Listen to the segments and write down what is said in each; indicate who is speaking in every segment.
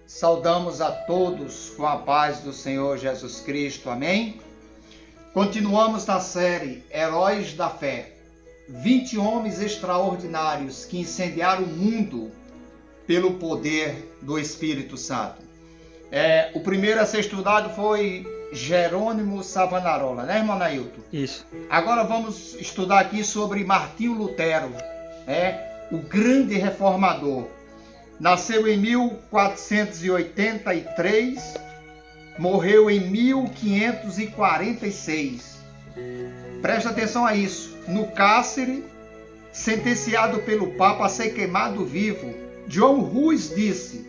Speaker 1: Saudamos a todos com a paz do Senhor Jesus Cristo. Amém? Continuamos na série Heróis da Fé. 20 homens extraordinários que incendiaram o mundo pelo poder do Espírito Santo. O primeiro a ser estudado foi Jerônimo Savonarola, né, irmão Nailton?
Speaker 2: Isso.
Speaker 1: Agora vamos estudar aqui sobre Martinho Lutero, o grande reformador. Nasceu em 1483, morreu em 1546. Presta atenção a isso. No cárcere, sentenciado pelo Papa a ser queimado vivo, John Hus disse: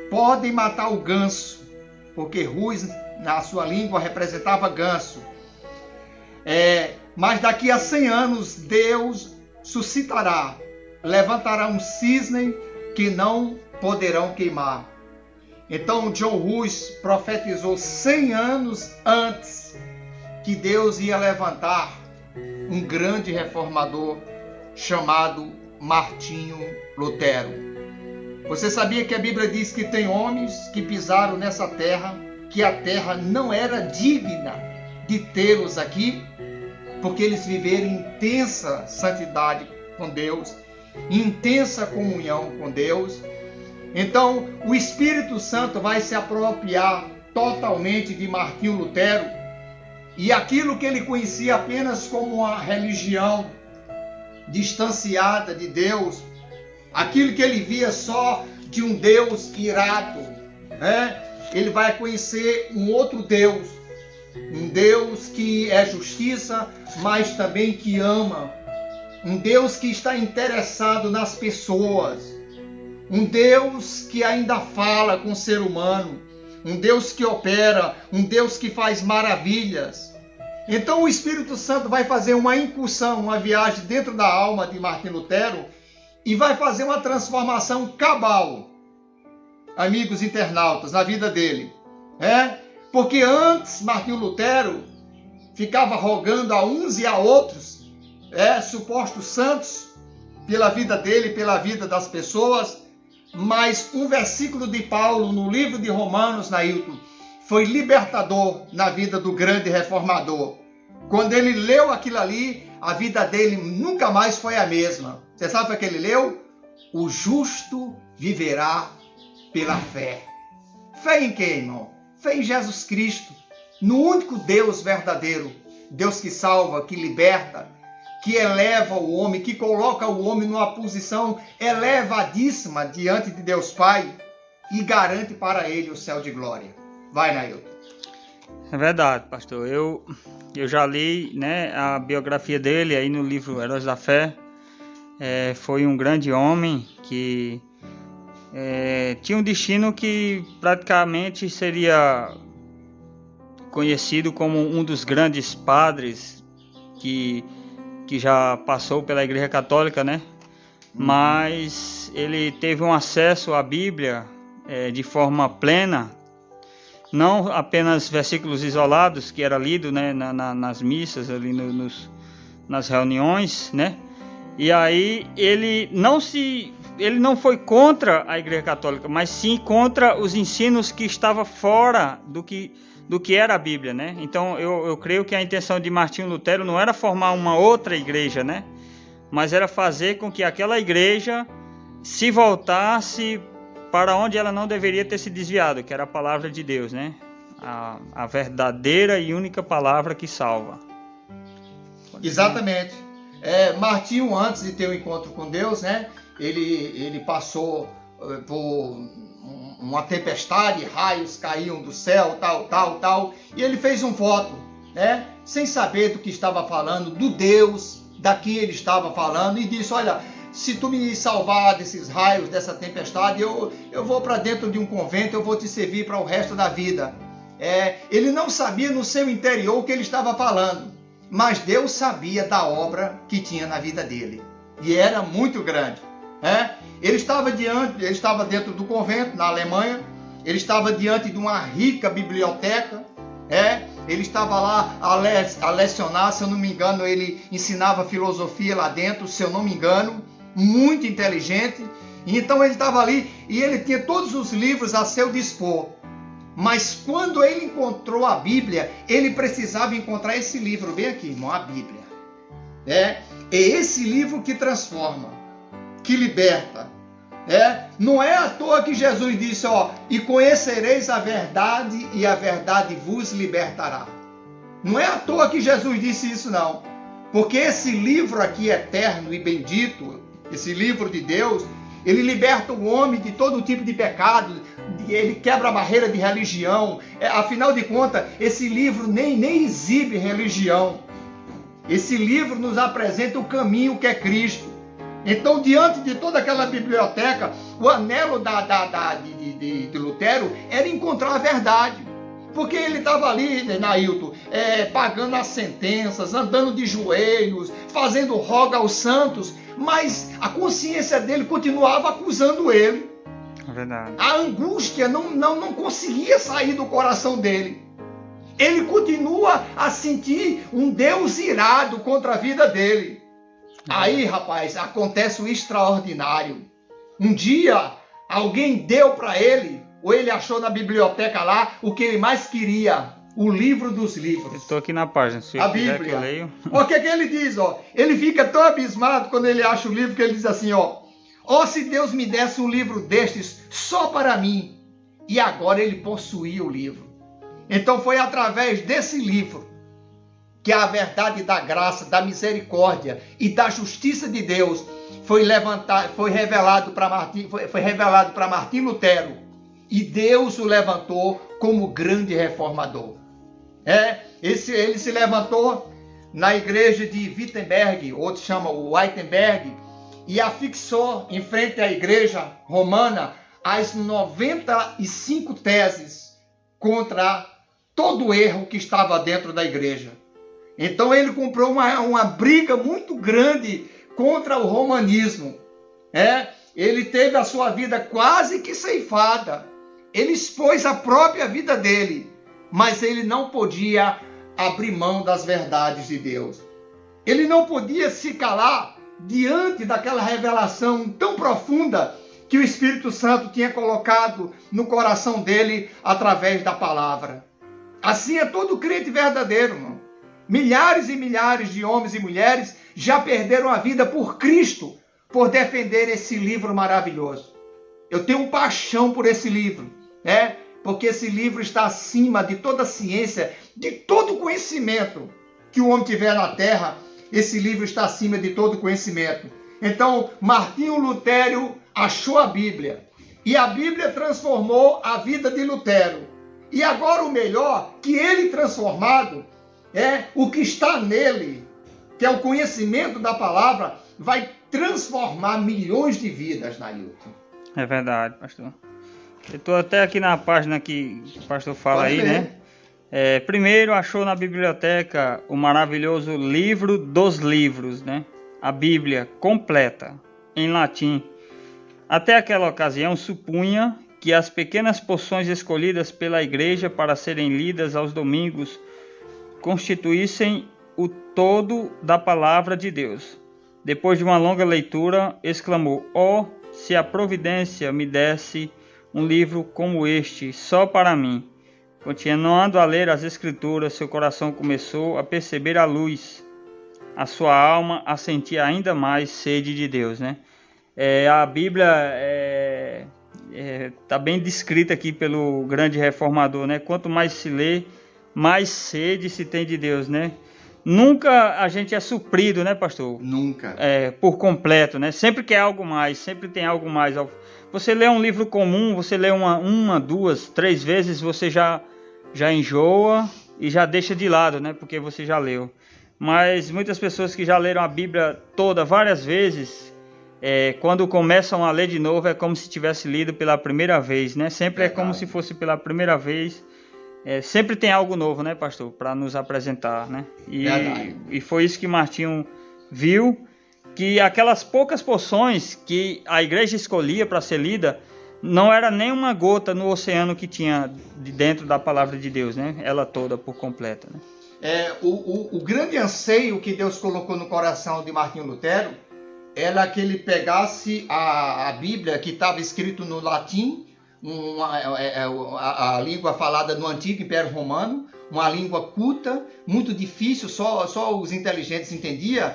Speaker 1: podem matar o ganso, porque Hus, na sua língua, representava ganso. Mas daqui a 100 anos, Deus suscitará, levantará um cisne que não poderão queimar. Então John Hus profetizou 100 anos antes que Deus ia levantar um grande reformador chamado Martinho Lutero. Você sabia que a Bíblia diz que tem homens que pisaram nessa terra, que a terra não era digna de tê-los aqui, porque eles viveram intensa santidade com Deus, intensa comunhão com Deus. Então o Espírito Santo vai se apropriar totalmente de Martinho Lutero, e aquilo que ele conhecia apenas como uma religião distanciada de Deus, aquilo que ele via só de um Deus irado, ele vai conhecer um outro Deus, um Deus que é justiça, mas também que ama, um Deus que está interessado nas pessoas, um Deus que ainda fala com o ser humano, um Deus que opera, um Deus que faz maravilhas. Então o Espírito Santo vai fazer uma incursão, uma viagem dentro da alma de Martinho Lutero e vai fazer uma transformação cabal, amigos internautas, na vida dele. Porque antes Martinho Lutero ficava rogando a uns e a outros, supostos santos, pela vida dele, pela vida das pessoas, mas um versículo de Paulo no livro de Romanos, Nailton, foi libertador na vida do grande reformador. Quando ele leu aquilo ali, a vida dele nunca mais foi a mesma. Você sabe o que ele leu? O justo viverá pela fé. Fé em quem, irmão? Fé em Jesus Cristo, no único Deus verdadeiro, Deus que salva, que liberta, que eleva o homem, que coloca o homem numa posição elevadíssima diante de Deus Pai e garante para ele o céu de glória. Vai, Nailton.
Speaker 2: É verdade, pastor. Eu já li, a biografia dele aí no livro Heróis da Fé. Foi um grande homem que tinha um destino que praticamente seria conhecido como um dos grandes padres que já passou pela Igreja Católica, Mas ele teve um acesso à Bíblia de forma plena, não apenas versículos isolados que era lido, nas missas, ali nas reuniões, E aí ele não foi contra a Igreja Católica, mas sim contra os ensinos que estavam fora do que era a Bíblia, Então eu creio que a intenção de Martinho Lutero não era formar uma outra igreja, Mas era fazer com que aquela igreja se voltasse para onde ela não deveria ter se desviado, que era a palavra de Deus, A verdadeira e única palavra que salva.
Speaker 1: Exatamente. Martinho, antes de ter o encontro com Deus, ele passou por uma tempestade, raios caíam do céu, tal, e ele fez um voto, sem saber do que estava falando, do Deus da quem ele estava falando, e disse: olha, se tu me salvar desses raios, dessa tempestade, eu vou para dentro de um convento, eu vou te servir para o resto da vida. Ele não sabia no seu interior o que ele estava falando, mas Deus sabia da obra que tinha na vida dele, e era muito grande. Ele estava dentro do convento, na Alemanha, ele estava diante de uma rica biblioteca, ele estava lá a lecionar, se eu não me engano, ele ensinava filosofia lá dentro, se eu não me engano, muito inteligente, E então ele estava ali e ele tinha todos os livros a seu dispor. Mas quando ele encontrou a Bíblia, ele precisava encontrar esse livro, bem aqui, irmão, a Bíblia. É esse livro que transforma, que liberta. Não é à toa que Jesus disse, e conhecereis a verdade e a verdade vos libertará. Não é à toa que Jesus disse isso, não. Porque esse livro aqui eterno e bendito, esse livro de Deus, ele liberta o homem de todo tipo de pecado, ele quebra a barreira de religião. Afinal de contas, esse livro nem exibe religião. Esse livro nos apresenta o caminho que é Cristo. Então, diante de toda aquela biblioteca, o anelo de Lutero era encontrar a verdade. Porque ele estava ali, Nailton, pagando as sentenças, andando de joelhos, fazendo roga aos santos, mas a consciência dele continuava acusando ele.
Speaker 2: É verdade.
Speaker 1: A angústia não conseguia sair do coração dele. Ele continua a sentir um Deus irado contra a vida dele. Aí, rapaz, acontece o extraordinário. Um dia, alguém deu para ele, ou ele achou na biblioteca lá, o que ele mais queria, o livro dos livros.
Speaker 2: Estou aqui na página, se
Speaker 1: a
Speaker 2: eu quiser
Speaker 1: Bíblia.
Speaker 2: que eu leio.
Speaker 1: O que ele diz? Ele fica tão abismado quando ele acha o livro, que ele diz assim, se Deus me desse um livro destes só para mim. E agora ele possuía o livro. Então foi através desse livro que a verdade da graça, da misericórdia e da justiça de Deus foi revelado para Martim Lutero. E Deus o levantou como grande reformador. Ele se levantou na igreja de Wittenberg, outros chamam Wittenberg, e afixou em frente à igreja romana as 95 teses contra todo o erro que estava dentro da igreja. Então ele comprou uma briga muito grande contra o romanismo. Ele teve a sua vida quase que ceifada. Ele expôs a própria vida dele, mas ele não podia abrir mão das verdades de Deus. Ele não podia se calar diante daquela revelação tão profunda que o Espírito Santo tinha colocado no coração dele através da palavra. Assim é todo crente verdadeiro, irmão. Milhares e milhares de homens e mulheres já perderam a vida por Cristo, por defender esse livro maravilhoso. Eu tenho paixão por esse livro, porque esse livro está acima de toda ciência, de todo conhecimento que o homem tiver na terra. Esse livro está acima de todo conhecimento. Então, Martinho Lutero achou a Bíblia, e a Bíblia transformou a vida de Lutero. E agora o melhor, que ele transformado, o que está nele, que é o conhecimento da palavra, vai transformar milhões de vidas, Nailton.
Speaker 2: É verdade, pastor. Eu estou até aqui na página que o pastor fala aí, né? Primeiro achou na biblioteca o maravilhoso livro dos livros, né? A Bíblia completa, em latim. Até aquela ocasião supunha que as pequenas porções escolhidas pela igreja para serem lidas aos domingos constituíssem o todo da palavra de Deus. Depois de uma longa leitura, exclamou: se a providência me desse um livro como este, só para mim. Continuando a ler as Escrituras, seu coração começou a perceber a luz. A sua alma a sentir ainda mais sede de Deus, né? A Bíblia está bem descrita aqui pelo grande reformador, né? Quanto mais se lê, mais sede se tem de Deus, né? Nunca a gente é suprido, né, pastor?
Speaker 1: Nunca.
Speaker 2: Por completo, né? Sempre quer algo mais, sempre tem algo mais. Você lê um livro comum, você lê uma, duas, 3 vezes, você já enjoa e já deixa de lado, né? Porque você já leu. Mas muitas pessoas que já leram a Bíblia toda várias vezes, quando começam a ler de novo, é como se tivesse lido pela primeira vez, né? Sempre é como se fosse pela primeira vez. Sempre tem algo novo, né, pastor, para nos apresentar, né? E foi isso que Martinho viu, que aquelas poucas porções que a igreja escolhia para ser lida não era nem uma gota no oceano que tinha dentro da palavra de Deus, né? Ela toda por completa, né?
Speaker 1: O grande anseio que Deus colocou no coração de Martinho Lutero era que ele pegasse a Bíblia que estava escrito no latim, a língua falada no Antigo Império Romano, uma língua culta, muito difícil, só os inteligentes entendiam.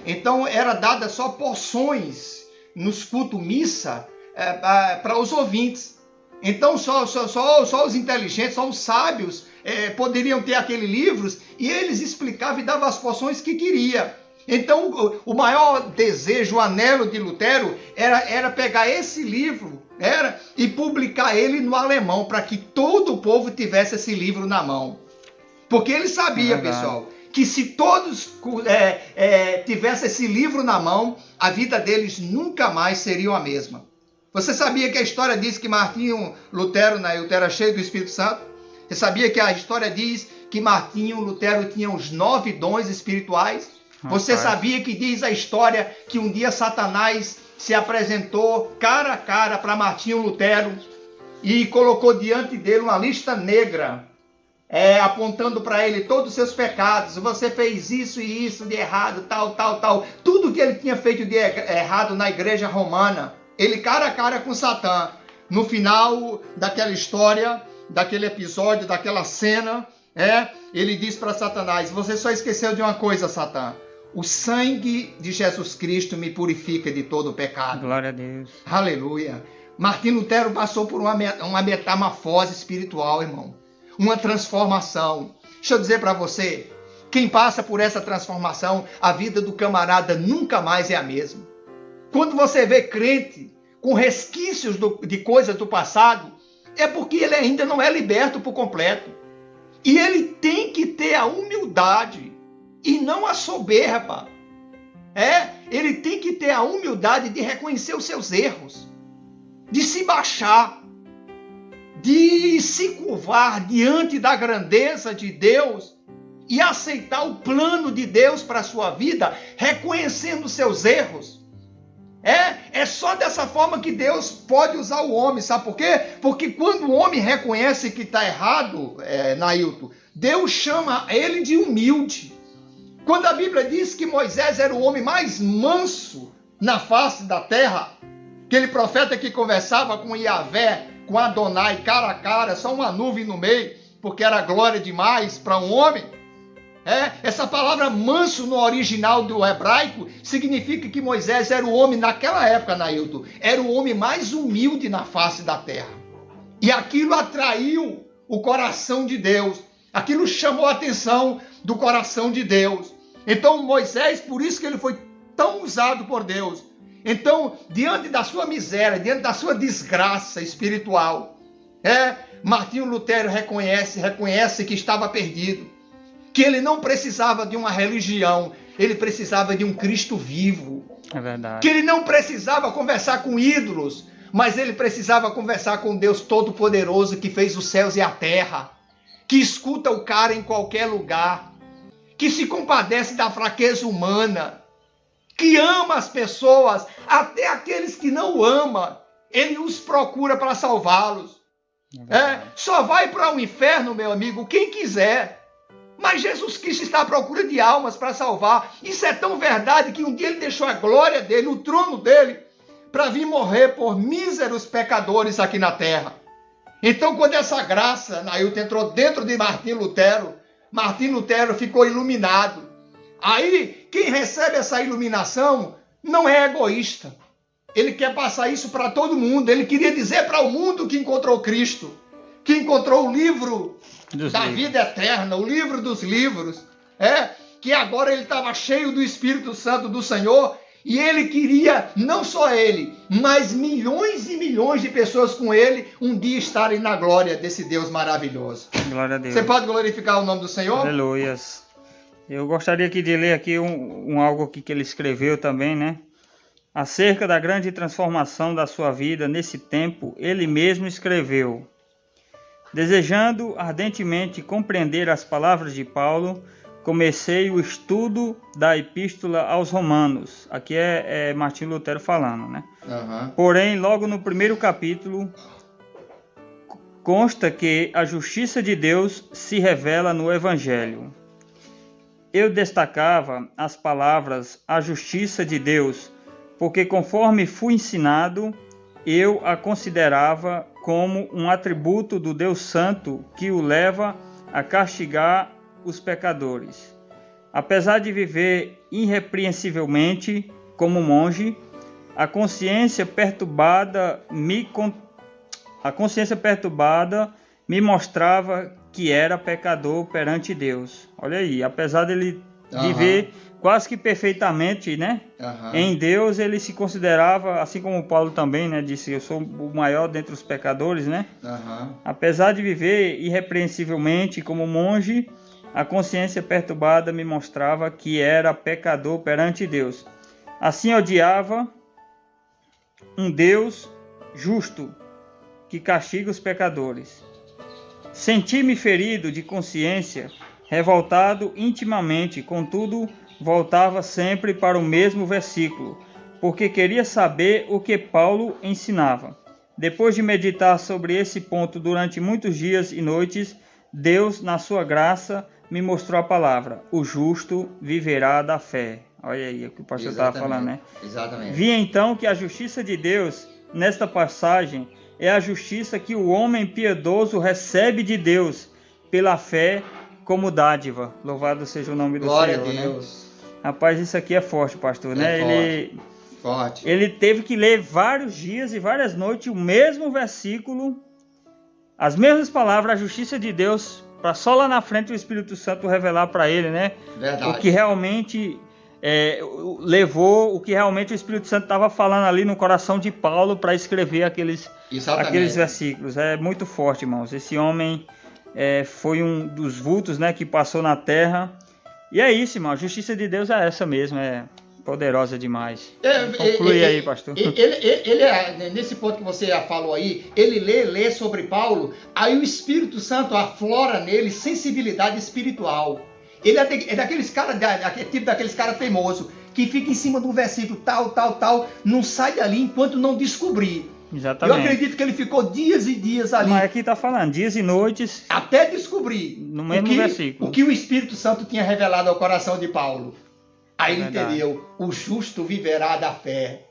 Speaker 1: Então era dada só porções nos cultos missa para os ouvintes. Então só os inteligentes, só os sábios poderiam ter aqueles livros, e eles explicavam e davam as porções que queria. Então o maior desejo, o anelo de Lutero era pegar esse livro e publicar ele no alemão, para que todo o povo tivesse esse livro na mão. Porque ele sabia, pessoal, que se todos tivessem esse livro na mão, a vida deles nunca mais seria a mesma. Você sabia que a história diz que Martinho Lutero era cheio do Espírito Santo? Você sabia que a história diz que Martinho Lutero tinha os 9 dons espirituais? Você sabia que diz a história que um dia Satanás se apresentou cara a cara para Martinho Lutero e colocou diante dele uma lista negra, apontando para ele todos os seus pecados. Você fez isso e isso de errado, tal. Tudo que ele tinha feito de errado na igreja romana. Ele cara a cara com Satã. No final daquela história, daquele episódio, daquela cena, ele diz para Satanás: você só esqueceu de uma coisa, Satã. O sangue de Jesus Cristo me purifica de todo o pecado.
Speaker 2: Glória a Deus.
Speaker 1: Aleluia. Martinho Lutero passou por uma metamorfose espiritual, irmão. Uma transformação. Deixa eu dizer para você, quem passa por essa transformação, a vida do camarada nunca mais é a mesma. Quando você vê crente com resquícios de coisas do passado, é porque ele ainda não é liberto por completo. E ele tem que ter a humildade e não a soberba. Ele tem que ter a humildade de reconhecer os seus erros, de se baixar, de se curvar diante da grandeza de Deus e aceitar o plano de Deus para a sua vida, reconhecendo os seus erros. É só dessa forma que Deus pode usar o homem, sabe por quê? Porque quando o homem reconhece que está errado, Nailton, Deus chama ele de humilde. Quando a Bíblia diz que Moisés era o homem mais manso na face da terra, aquele profeta que conversava com Yahvé, com Adonai, cara a cara, só uma nuvem no meio, porque era glória demais para um homem. Essa palavra manso no original do hebraico significa que Moisés era o homem, naquela época, Nailton, era o homem mais humilde na face da terra. E aquilo atraiu o coração de Deus. Aquilo chamou a atenção do coração de Deus. Então Moisés, por isso que ele foi tão usado por Deus. Então, diante da sua miséria, diante da sua desgraça espiritual, Martinho Lutero reconhece que estava perdido, que ele não precisava de uma religião, ele precisava de um Cristo vivo.
Speaker 2: É verdade.
Speaker 1: Que ele não precisava conversar com ídolos, mas ele precisava conversar com Deus Todo-Poderoso, que fez os céus e a terra, que escuta o cara em qualquer lugar, que se compadece da fraqueza humana, que ama as pessoas, até aqueles que não o amam, ele os procura para salvá-los. Só vai para o inferno, meu amigo, quem quiser. Mas Jesus Cristo está à procura de almas para salvar. Isso é tão verdade que um dia ele deixou a glória dele, o trono dele, para vir morrer por míseros pecadores aqui na terra. Então, quando essa graça, Nailton, entrou dentro de Martinho Lutero ficou iluminado. Aí, quem recebe essa iluminação não é egoísta. Ele quer passar isso para todo mundo. Ele queria dizer para o mundo que encontrou Cristo, que encontrou o livro da vida eterna, o livro dos livros, que agora ele estava cheio do Espírito Santo do Senhor, e ele queria, não só ele, mas milhões e milhões de pessoas com ele, um dia estarem na glória desse Deus maravilhoso.
Speaker 2: Glória a Deus.
Speaker 1: Você pode glorificar o nome do Senhor?
Speaker 2: Aleluias. Eu gostaria aqui de ler aqui algo aqui que ele escreveu também, né? Acerca da grande transformação da sua vida nesse tempo, ele mesmo escreveu: desejando ardentemente compreender as palavras de Paulo, comecei o estudo da Epístola aos Romanos. Aqui é Martinho Lutero falando, né? Porém, logo no primeiro capítulo, consta que a justiça de Deus se revela no Evangelho. eu destacava as palavras "a justiça de Deus", porque conforme fui ensinado, eu a considerava como um atributo do Deus Santo que o leva a castigar os pecadores. Apesar de viver irrepreensivelmente como monge, a consciência perturbada me mostrava que era pecador perante Deus. Olha aí, apesar dele viver quase que perfeitamente, né? Em Deus, ele se considerava, assim como Paulo também, né? Disse, eu sou o maior dentre os pecadores, né? Apesar de viver irrepreensivelmente como monge, a consciência perturbada me mostrava que era pecador perante Deus. Assim odiava um Deus justo que castiga os pecadores. Senti-me ferido de consciência, revoltado intimamente, contudo, voltava sempre para o mesmo versículo, porque queria saber o que Paulo ensinava. Depois de meditar sobre esse ponto durante muitos dias e noites, Deus, na sua graça, me mostrou a palavra: o justo viverá da fé. Olha aí o que o pastor estava falando, né?
Speaker 1: Exatamente.
Speaker 2: Vi então que a justiça de Deus, nesta passagem, é a justiça que o homem piedoso recebe de Deus pela fé como dádiva. Louvado seja o nome do
Speaker 1: Glória
Speaker 2: Senhor.
Speaker 1: Glória a Deus.
Speaker 2: Né? Rapaz, isso aqui é forte, pastor.
Speaker 1: Forte.
Speaker 2: Ele teve que ler vários dias e várias noites o mesmo versículo, as mesmas palavras, a justiça de Deus, para só lá na frente o Espírito Santo revelar para ele, né?
Speaker 1: Verdade.
Speaker 2: O que realmente levou, o que realmente o Espírito Santo estava falando ali no coração de Paulo para escrever aqueles versículos. É muito forte, irmãos. Esse homem foi um dos vultos, né, que passou na terra. E é isso, irmão. A justiça de Deus é essa mesmo. É poderosa demais. Conclui aí, pastor.
Speaker 1: Ele nesse ponto que você falou aí, ele lê sobre Paulo, aí o Espírito Santo aflora nele sensibilidade espiritual. Ele é daqueles caras, tipo daqueles caras teimosos, que fica em cima do versículo tal, não sai dali enquanto não descobrir.
Speaker 2: Exatamente.
Speaker 1: Eu acredito que ele ficou dias e dias ali.
Speaker 2: Mas aqui está falando, dias e noites.
Speaker 1: Até descobrir
Speaker 2: no mesmo versículo.
Speaker 1: O que o Espírito Santo tinha revelado ao coração de Paulo. Aí ele entendeu, o justo viverá da fé.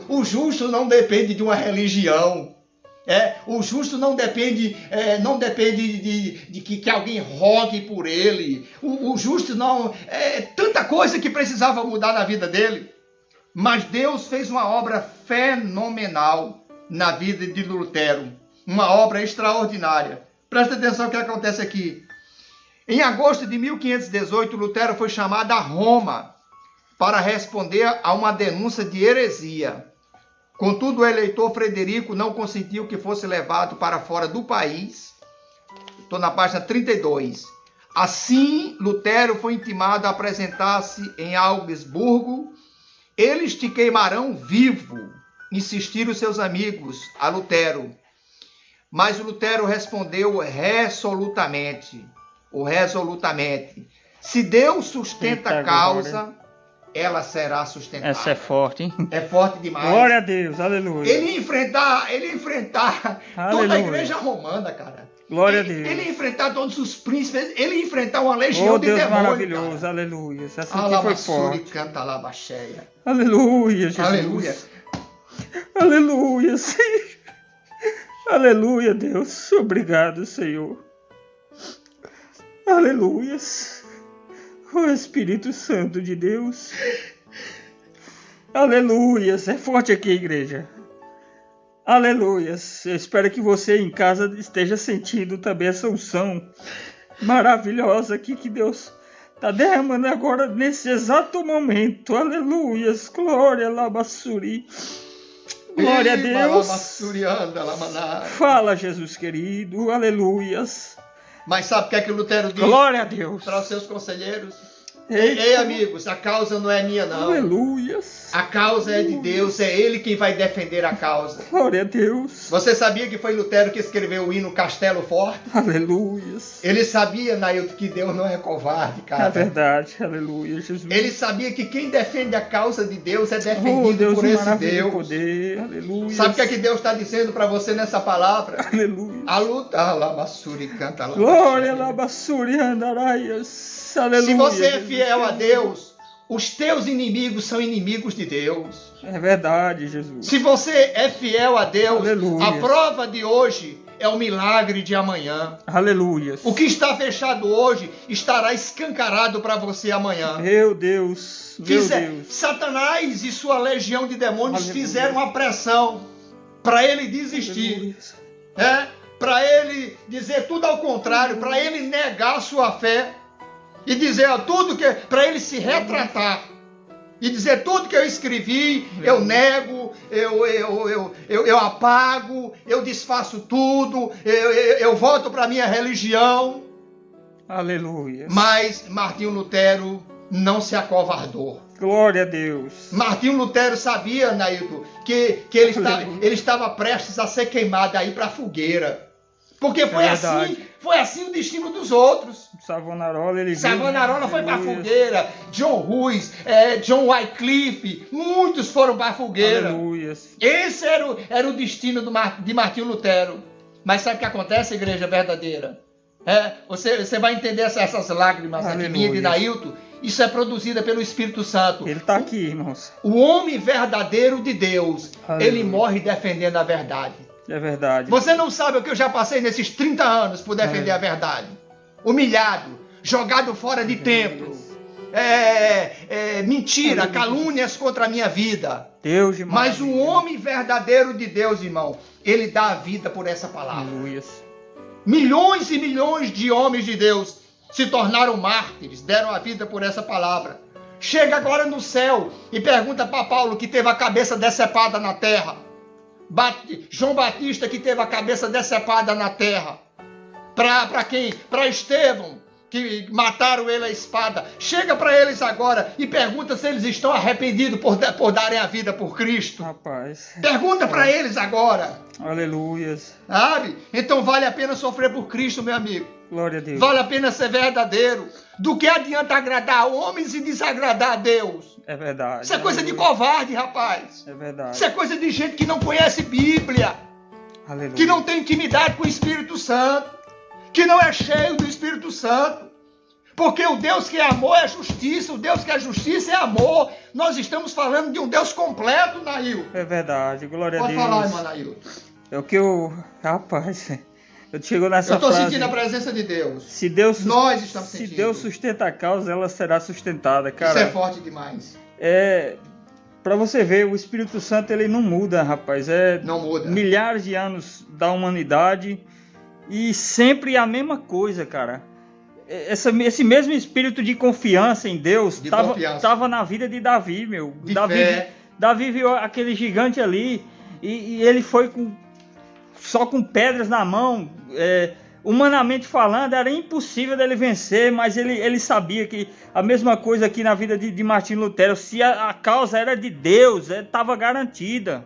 Speaker 1: O justo não depende de uma religião. O justo não depende de que alguém rogue por ele. O justo não... tanta coisa que precisava mudar na vida dele. Mas Deus fez uma obra fenomenal na vida de Lutero. Uma obra extraordinária. Presta atenção no que acontece aqui. Em agosto de 1518, Lutero foi chamado a Roma para responder a uma denúncia de heresia. Contudo, o eleitor Frederico não consentiu que fosse levado para fora do país. Estou na página 32. Assim, Lutero foi intimado a apresentar-se em Augsburgo. Eles te queimarão vivo, insistiram seus amigos a Lutero. Mas Lutero respondeu resolutamente, se Deus sustenta a causa, ela será sustentada.
Speaker 2: Essa é forte, hein?
Speaker 1: É forte demais.
Speaker 2: Glória a Deus, aleluia.
Speaker 1: Ele enfrentar toda a igreja romana, cara.
Speaker 2: Glória a Deus.
Speaker 1: Ele enfrentar todos os príncipes, ele enfrentar uma legião de
Speaker 2: Deus
Speaker 1: demônios.
Speaker 2: Maravilhoso, cara. Aleluia. Essa aqui foi forte.
Speaker 1: Canta labacheia.
Speaker 2: Aleluia, Jesus.
Speaker 1: Aleluia.
Speaker 2: Aleluia, Senhor. Aleluia, Deus. Obrigado, Senhor. Aleluia. O Espírito Santo de Deus. Aleluia. É forte aqui, igreja. Aleluia. Eu espero que você em casa esteja sentindo também essa unção maravilhosa aqui que Deus está derramando agora nesse exato momento. Aleluia. Glória, Labassuri. Glória a Deus. Fala, Jesus querido. Aleluias.
Speaker 1: Mas sabe o que é que Lutero disse?
Speaker 2: Glória a Deus.
Speaker 1: Para os seus conselheiros. Ei, amigos, a causa não é minha, não.
Speaker 2: Aleluias.
Speaker 1: A causa é de Deus, é Ele quem vai defender a causa.
Speaker 2: Glória a Deus.
Speaker 1: Você sabia que foi Lutero que escreveu o hino Castelo Forte?
Speaker 2: Aleluias.
Speaker 1: Ele sabia, Nailton, que Deus não é covarde, cara.
Speaker 2: É verdade, aleluia, Jesus.
Speaker 1: Ele sabia que quem defende a causa de Deus é defendido
Speaker 2: Deus
Speaker 1: por esse
Speaker 2: maravilha
Speaker 1: Deus.
Speaker 2: Poder. Aleluia.
Speaker 1: Sabe o que é que Deus está dizendo para você nessa palavra?
Speaker 2: Aleluia.
Speaker 1: A luta, Labassuri, canta lá.
Speaker 2: Glória, Labassuri, andaraias. Aleluia.
Speaker 1: Se você é fiel a Deus, os teus inimigos são inimigos de Deus.
Speaker 2: É verdade, Jesus.
Speaker 1: Se você é fiel a Deus,
Speaker 2: Aleluia.
Speaker 1: a prova de hoje é o milagre de amanhã.
Speaker 2: Aleluia.
Speaker 1: O que está fechado hoje estará escancarado para você amanhã.
Speaker 2: Meu Deus. Meu Deus.
Speaker 1: Satanás e sua legião de demônios
Speaker 2: Aleluia.
Speaker 1: fizeram uma pressão para ele desistir. Para ele dizer tudo ao contrário, para ele negar a sua fé. E dizer tudo que para ele se retratar e dizer tudo que eu escrevi, eu nego, eu apago, eu desfaço tudo, eu volto para minha religião.
Speaker 2: Aleluia.
Speaker 1: Mas Martinho Lutero não se acovardou.
Speaker 2: Glória a Deus.
Speaker 1: Martinho Lutero sabia, Nailton, que ele estava prestes a ser queimado aí para a fogueira. Porque foi assim o destino dos outros. Savonarola foi para a fogueira. John Ruiz, John Wycliffe, muitos foram para a fogueira.
Speaker 2: Aleluia.
Speaker 1: Esse era o destino de Martinho Lutero. Mas sabe o que acontece, igreja verdadeira? Você vai entender essas lágrimas aqui, minha e de Nailton. Isso é produzida pelo Espírito Santo.
Speaker 2: Ele está aqui, irmãos.
Speaker 1: O homem verdadeiro de Deus,
Speaker 2: Aleluia.
Speaker 1: Ele morre defendendo a verdade.
Speaker 2: É verdade.
Speaker 1: Você não sabe o que eu já passei nesses 30 anos por defender a verdade. Humilhado, jogado fora de templo. Mentira, calúnias contra a minha vida.
Speaker 2: Deus de
Speaker 1: Mas o homem verdadeiro de Deus, irmão, ele dá a vida por essa palavra.
Speaker 2: Aleluia.
Speaker 1: Milhões e milhões de homens de Deus se tornaram mártires, deram a vida por essa palavra. Chega agora no céu e pergunta para Paulo, que teve a cabeça decepada na terra. João Batista, que teve a cabeça decepada na terra. Para quem? Para Estevão, que mataram ele a espada. Chega para eles agora e pergunta se eles estão arrependidos por darem a vida por Cristo.
Speaker 2: Rapaz.
Speaker 1: Pergunta para eles agora.
Speaker 2: Aleluia.
Speaker 1: Sabe? Então vale a pena sofrer por Cristo, meu amigo.
Speaker 2: Glória a Deus.
Speaker 1: Vale a pena ser verdadeiro. Do que adianta agradar homens e desagradar a Deus?
Speaker 2: É verdade.
Speaker 1: Isso é coisa de covarde, rapaz.
Speaker 2: É verdade.
Speaker 1: Isso é coisa de gente que não conhece Bíblia.
Speaker 2: Aleluia.
Speaker 1: Que não tem intimidade com o Espírito Santo. Que não é cheio do Espírito Santo. Porque o Deus que é amor é justiça. O Deus que é justiça é amor. Nós estamos falando de um Deus completo, Nail.
Speaker 2: É verdade. Glória a Deus.
Speaker 1: Pode falar, irmão Nail.
Speaker 2: É o que eu... Rapaz... Eu chego nessa frase.
Speaker 1: Eu estou sentindo a presença de Deus.
Speaker 2: Nós estamos sentindo. Se Deus sustenta a causa, ela será sustentada, cara.
Speaker 1: Isso é forte demais.
Speaker 2: Para você ver, o Espírito Santo ele não muda, rapaz.
Speaker 1: Não muda.
Speaker 2: Milhares de anos da humanidade e sempre a mesma coisa, cara. Esse mesmo espírito de confiança em Deus estava na vida de Davi, meu. Davi viu aquele gigante ali e ele foi só com pedras na mão. Humanamente falando, era impossível dele vencer, mas ele sabia que a mesma coisa aqui na vida de Martinho Lutero, se a causa era de Deus, estava garantida.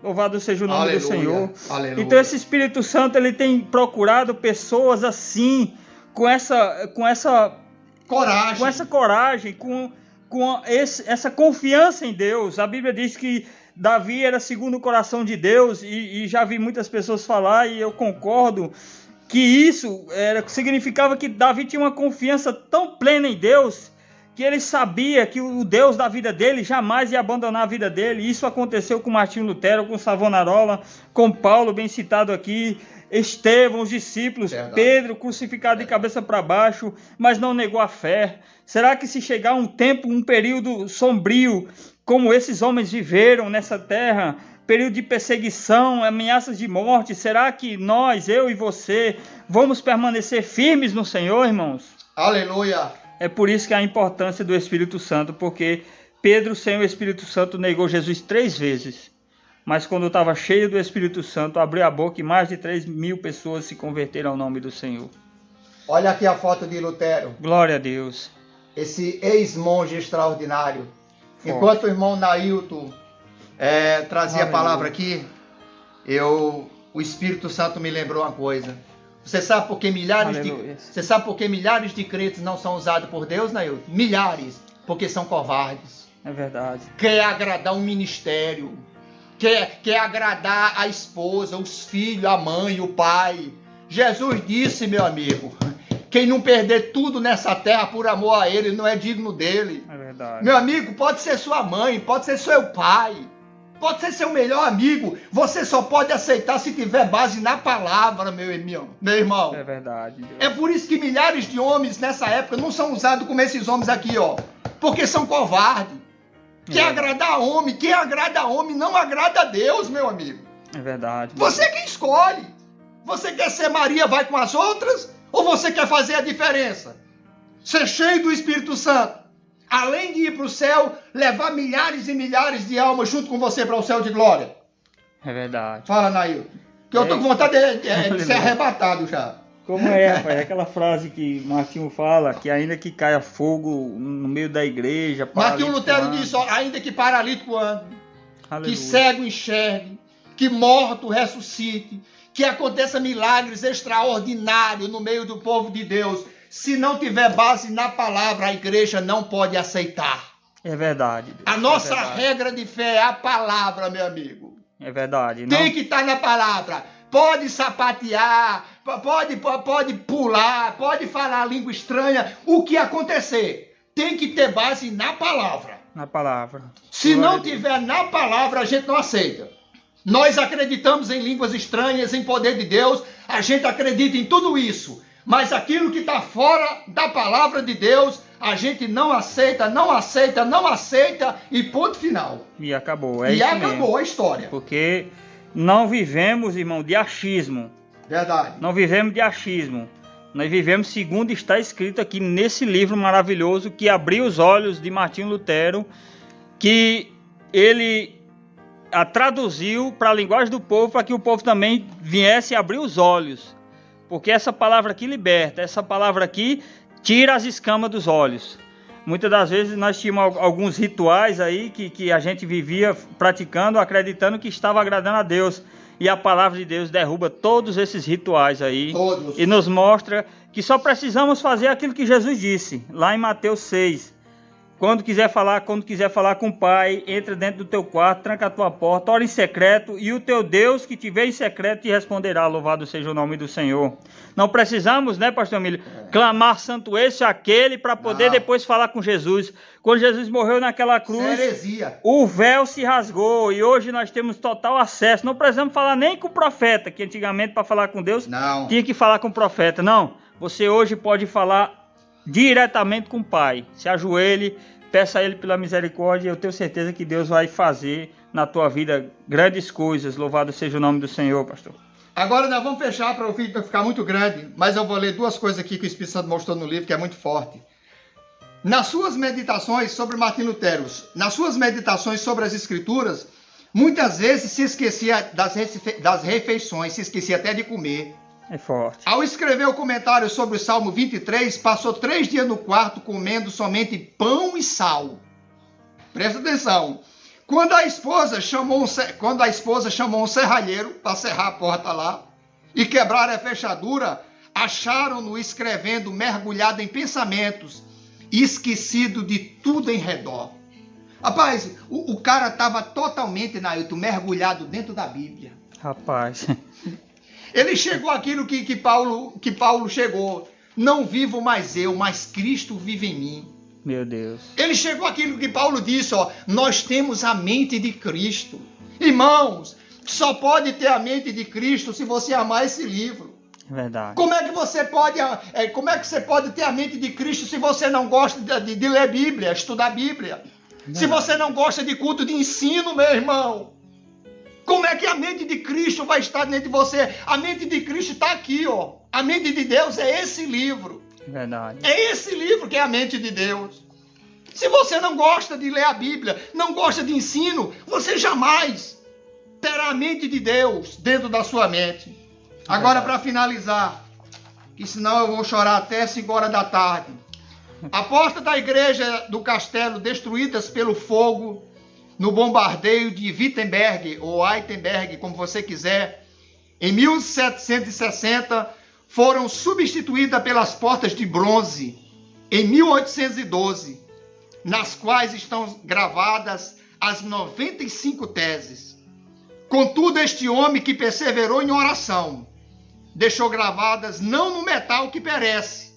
Speaker 2: Louvado seja o nome do Senhor.
Speaker 1: Aleluia.
Speaker 2: Então esse Espírito Santo ele tem procurado pessoas assim, com essa coragem, com essa confiança em Deus. A Bíblia diz que Davi era segundo o coração de Deus, e já vi muitas pessoas falar, e eu concordo, que isso significava que Davi tinha uma confiança tão plena em Deus, que ele sabia que o Deus da vida dele jamais ia abandonar a vida dele. Isso aconteceu com Martinho Lutero, com Savonarola, com Paulo, bem citado aqui, Estevão, os discípulos, Pedro, crucificado de cabeça para baixo, mas não negou a fé. Será que se chegar um período sombrio, como esses homens viveram nessa terra, período de perseguição, ameaças de morte, será que nós, eu e você, vamos permanecer firmes no Senhor, irmãos?
Speaker 1: Aleluia!
Speaker 2: É por isso que a importância do Espírito Santo, porque Pedro, sem o Espírito Santo, negou Jesus 3 vezes. Mas quando estava cheio do Espírito Santo, abriu a boca e mais de 3.000 pessoas se converteram ao nome do Senhor.
Speaker 1: Olha aqui a foto de Lutero.
Speaker 2: Glória a Deus.
Speaker 1: esse ex-monge extraordinário.
Speaker 2: Forte.
Speaker 1: Enquanto o irmão Nailton trazia a
Speaker 2: Aleluia.
Speaker 1: palavra aqui, o Espírito Santo me lembrou uma coisa. Você sabe por que
Speaker 2: Aleluia.
Speaker 1: milhares de crentes não são usados por Deus, Nailton? Milhares, porque são covardes.
Speaker 2: É verdade.
Speaker 1: Quer agradar um ministério, quer agradar a esposa, os filhos, a mãe, o pai. Jesus disse, meu amigo, quem não perder tudo nessa terra por amor a ele, não é digno dele.
Speaker 2: É verdade.
Speaker 1: Meu amigo, pode ser sua mãe, pode ser seu pai, pode ser seu melhor amigo. Você só pode aceitar se tiver base na palavra, meu irmão.
Speaker 2: É verdade. Deus.
Speaker 1: É por isso que milhares de homens nessa época não são usados como esses homens aqui, ó. Porque são covardes. Quer agradar homem, quem agrada homem não agrada a Deus, meu amigo.
Speaker 2: É verdade.
Speaker 1: Você quem escolhe. Você quer ser Maria, vai com as outras? Ou você quer fazer a diferença? Ser cheio do Espírito Santo. Além de ir para o céu, levar milhares e milhares de almas junto com você para o céu de glória.
Speaker 2: É verdade.
Speaker 1: Fala, Nailton. Que eu tô com vontade de ser arrebatado já.
Speaker 2: Como é, rapaz? É aquela frase que Martinho fala, que ainda que caia fogo no meio da igreja...
Speaker 1: Martinho Lutero disse, ó, ainda que paralítico ande,
Speaker 2: Aleluia.
Speaker 1: que cego enxergue, que morto ressuscite, que aconteça milagres extraordinários no meio do povo de Deus. Se não tiver base na palavra, a igreja não pode aceitar.
Speaker 2: É verdade. Deus.
Speaker 1: A nossa
Speaker 2: verdade.
Speaker 1: regra de fé é a palavra, meu amigo.
Speaker 2: É verdade.
Speaker 1: Tem que estar na palavra. Pode sapatear, pode pular, pode falar língua estranha, o que acontecer. Tem que ter base na palavra.
Speaker 2: Na palavra.
Speaker 1: Se
Speaker 2: Glória
Speaker 1: não
Speaker 2: a Deus.
Speaker 1: tiver na palavra, a gente não aceita. Nós acreditamos em línguas estranhas, em poder de Deus, a gente acredita em tudo isso. Mas aquilo que está fora da palavra de Deus, a gente não aceita, não aceita, não aceita e ponto final.
Speaker 2: E acabou. É
Speaker 1: E
Speaker 2: isso
Speaker 1: acabou
Speaker 2: mesmo.
Speaker 1: a história.
Speaker 2: Porque não vivemos, irmão, de achismo.
Speaker 1: Verdade.
Speaker 2: Não vivemos de achismo. Nós vivemos segundo está escrito aqui nesse livro maravilhoso que abriu os olhos de Martinho Lutero, que ele a traduziu para a linguagem do povo, para que o povo também viesse abrir os olhos. Porque essa palavra aqui liberta, essa palavra aqui tira as escamas dos olhos. Muitas das vezes nós tínhamos alguns rituais aí que a gente vivia praticando, acreditando que estava agradando a Deus. E a palavra de Deus derruba todos esses rituais aí.
Speaker 1: Todos.
Speaker 2: E nos mostra que só precisamos fazer aquilo que Jesus disse, lá em Mateus 6. Quando quiser falar com o Pai, entra dentro do teu quarto, tranca a tua porta, ora em secreto, e o teu Deus que te vê em secreto te responderá. Louvado seja o nome do Senhor. Não precisamos, né, pastor Emílio, clamar santo esse ou aquele para poder depois falar com Jesus. Quando Jesus morreu naquela cruz,
Speaker 1: Heresia.
Speaker 2: o véu se rasgou e hoje nós temos total acesso. Não precisamos falar nem com o profeta, que antigamente para falar com Deus
Speaker 1: Não.
Speaker 2: tinha que falar com o profeta. Não, você hoje pode falar diretamente com o Pai. Se ajoelhe, peça a Ele pela misericórdia, eu tenho certeza que Deus vai fazer na tua vida grandes coisas. Louvado seja o nome do Senhor, pastor.
Speaker 1: Agora nós vamos fechar para o vídeo ficar muito grande, mas eu vou ler duas coisas aqui que o Espírito Santo mostrou no livro, que é muito forte. Nas suas meditações sobre Martinho Lutero, nas suas meditações sobre as Escrituras, muitas vezes se esquecia das refeições, se esquecia até de comer.
Speaker 2: É forte.
Speaker 1: Ao escrever o comentário sobre o Salmo 23, passou 3 dias no quarto comendo somente pão e sal. Presta atenção. Quando a esposa chamou um serralheiro para serrar a porta lá e quebrar a fechadura, acharam-no escrevendo mergulhado em pensamentos e esquecido de tudo em redor. Rapaz, o cara estava totalmente, Nailton, mergulhado dentro da Bíblia.
Speaker 2: Rapaz.
Speaker 1: Ele chegou àquilo que Paulo chegou. Não vivo mais eu, mas Cristo vive em mim.
Speaker 2: Meu Deus.
Speaker 1: Ele chegou àquilo que Paulo disse, ó, nós temos a mente de Cristo. Irmãos, só pode ter a mente de Cristo se você amar esse livro.
Speaker 2: Verdade.
Speaker 1: Como é que você pode ter a mente de Cristo se você não gosta de ler Bíblia, estudar Bíblia? Se você não gosta de culto de ensino, meu irmão? Como é que a mente de Cristo vai estar dentro de você? A mente de Cristo está aqui, ó. A mente de Deus é esse livro.
Speaker 2: Verdade.
Speaker 1: É esse livro que é a mente de Deus. Se você não gosta de ler a Bíblia, não gosta de ensino, você jamais terá a mente de Deus dentro da sua mente. Agora, para finalizar, que senão eu vou chorar até 5 horas da tarde. A porta da igreja do castelo destruídas pelo fogo no bombardeio de Wittenberg, ou Wittenberg, como você quiser, em 1760, foram substituídas pelas portas de bronze, em 1812, nas quais estão gravadas as 95 teses. Contudo, este homem que perseverou em oração, deixou gravadas não no metal que perece,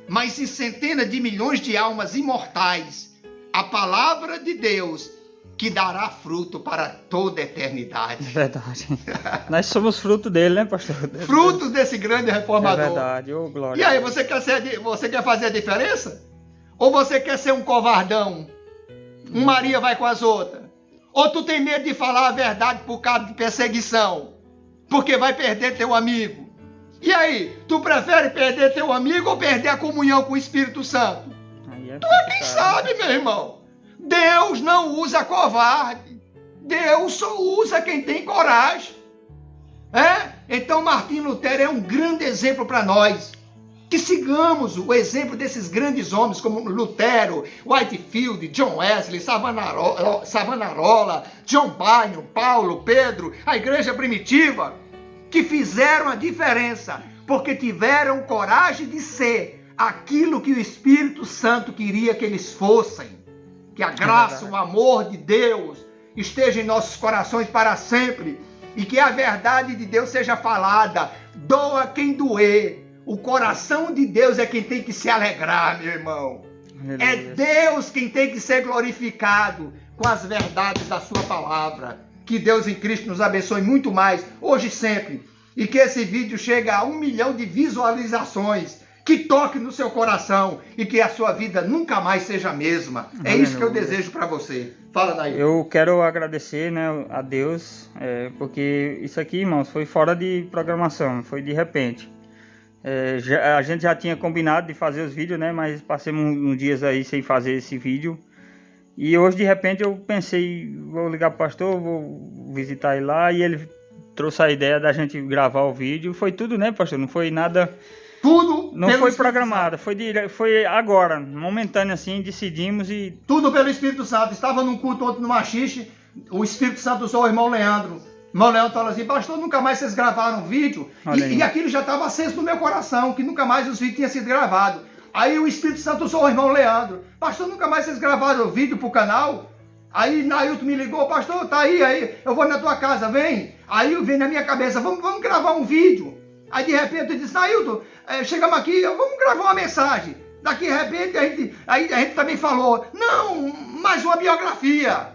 Speaker 1: mas em centenas de milhões de almas imortais, a palavra de Deus, que dará fruto para toda a eternidade.
Speaker 2: É verdade. Nós somos fruto dele, né, pastor?
Speaker 1: Frutos desse grande reformador.
Speaker 2: É verdade, ô glória.
Speaker 1: E aí, você quer fazer a diferença? Ou você quer ser um covardão? Um Maria vai com as outras? Ou tu tem medo de falar a verdade por causa de perseguição? Porque vai perder teu amigo? E aí, tu prefere perder teu amigo ou perder a comunhão com o Espírito Santo?
Speaker 2: Aí
Speaker 1: Tu é quem sabe, meu irmão. Deus não usa covarde. Deus só usa quem tem coragem. Então Martim Lutero é um grande exemplo para nós. Que sigamos o exemplo desses grandes homens como Lutero, Whitefield, John Wesley, Savonarola, John Bunyan, Paulo, Pedro, a igreja primitiva, que fizeram a diferença porque tiveram coragem de ser aquilo que o Espírito Santo queria que eles fossem. Que a graça, o amor de Deus esteja em nossos corações para sempre e que a verdade de Deus seja falada, doa quem doer. O coração de Deus é quem tem que se alegrar, meu irmão. É Deus quem tem que ser glorificado com as verdades da sua palavra. Que Deus em Cristo nos abençoe muito mais, hoje e sempre. E que esse vídeo chegue a 1 milhão de visualizações. Que toque no seu coração e que a sua vida nunca mais seja a mesma. É isso que eu desejo para você. Fala, Nair.
Speaker 2: Eu quero agradecer, né, a Deus, porque isso aqui, irmãos, foi fora de programação, foi de repente. A gente já tinha combinado de fazer os vídeos, né, mas passamos uns dias aí sem fazer esse vídeo. E hoje, de repente, eu pensei, vou ligar pro pastor, vou visitar ele lá, e ele trouxe a ideia da gente gravar o vídeo. Foi tudo, né, pastor? Não foi nada...
Speaker 1: Tudo
Speaker 2: não foi programado, foi agora, momentâneo assim, decidimos e...
Speaker 1: Tudo pelo Espírito Santo. Estava num culto ontem no Machixe, o Espírito Santo usou o irmão Leandro. O irmão Leandro falou assim, pastor, nunca mais vocês gravaram vídeo. E aquilo já estava aceso no meu coração, que nunca mais os vídeos tinham sido gravados. Aí o Espírito Santo usou o irmão Leandro. Pastor, nunca mais vocês gravaram vídeo pro canal? Aí Nailton me ligou, pastor, tá aí, eu vou na tua casa, vem. Aí veio na minha cabeça, vamos gravar um vídeo. Aí de repente eu disse, Nailton, chegamos aqui, vamos gravar uma mensagem. Daqui de repente a gente também falou, não, mais uma biografia.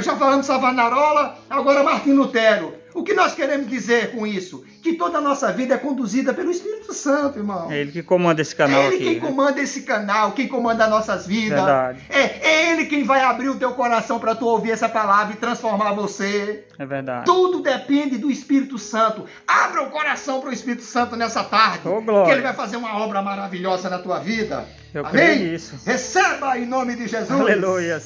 Speaker 1: Já falamos Savonarola, agora Martim Lutero. O que nós queremos dizer com isso? Que toda a nossa vida é conduzida pelo Espírito Santo, irmão.
Speaker 2: É ele que comanda esse canal aqui.
Speaker 1: É ele quem comanda esse canal, quem comanda as nossas vidas.
Speaker 2: Verdade.
Speaker 1: É ele quem vai abrir o teu coração para tu ouvir essa palavra e transformar você.
Speaker 2: É verdade.
Speaker 1: Tudo depende do Espírito Santo. Abra o coração para o Espírito Santo nessa tarde.
Speaker 2: Ô, glória.
Speaker 1: Que ele vai fazer uma obra maravilhosa na tua vida.
Speaker 2: Eu
Speaker 1: Amém?
Speaker 2: creio nisso.
Speaker 1: Receba em nome de Jesus.
Speaker 2: Aleluia.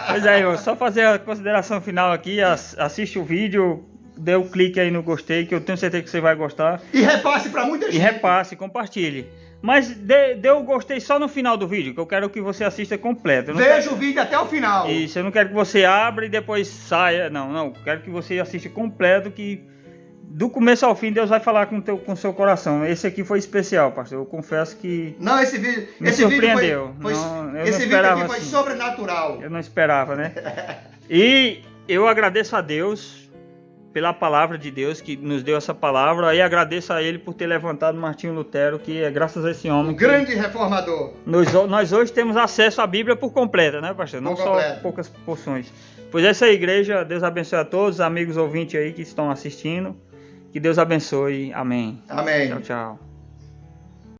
Speaker 2: Pois é, irmão, só fazer a consideração final aqui, assiste o vídeo, dê um clique aí no gostei, que eu tenho certeza que você vai gostar.
Speaker 1: E repasse para muita gente.
Speaker 2: E repasse, compartilhe. Mas dê o gostei só no final do vídeo, que eu quero que você assista completo.
Speaker 1: Veja o vídeo até o final.
Speaker 2: Isso, eu não quero que você abra e depois saia. Não. Quero que você assista completo, que do começo ao fim Deus vai falar com o seu coração. Esse aqui foi especial, pastor. Eu confesso que...
Speaker 1: Não, esse vídeo
Speaker 2: surpreendeu.
Speaker 1: Esse vídeo aqui foi sobrenatural.
Speaker 2: Eu não esperava, né? E eu agradeço a Deus pela palavra de Deus que nos deu essa palavra, e agradeço a ele por ter levantado Martinho Lutero, que é graças a esse homem.
Speaker 1: Um grande reformador.
Speaker 2: Nós hoje temos acesso à Bíblia por completa, né, pastor? Não só poucas porções. Pois essa igreja, Deus abençoe a todos, amigos ouvintes aí que estão assistindo. Que Deus abençoe. Amém.
Speaker 1: Amém.
Speaker 2: Tchau, tchau.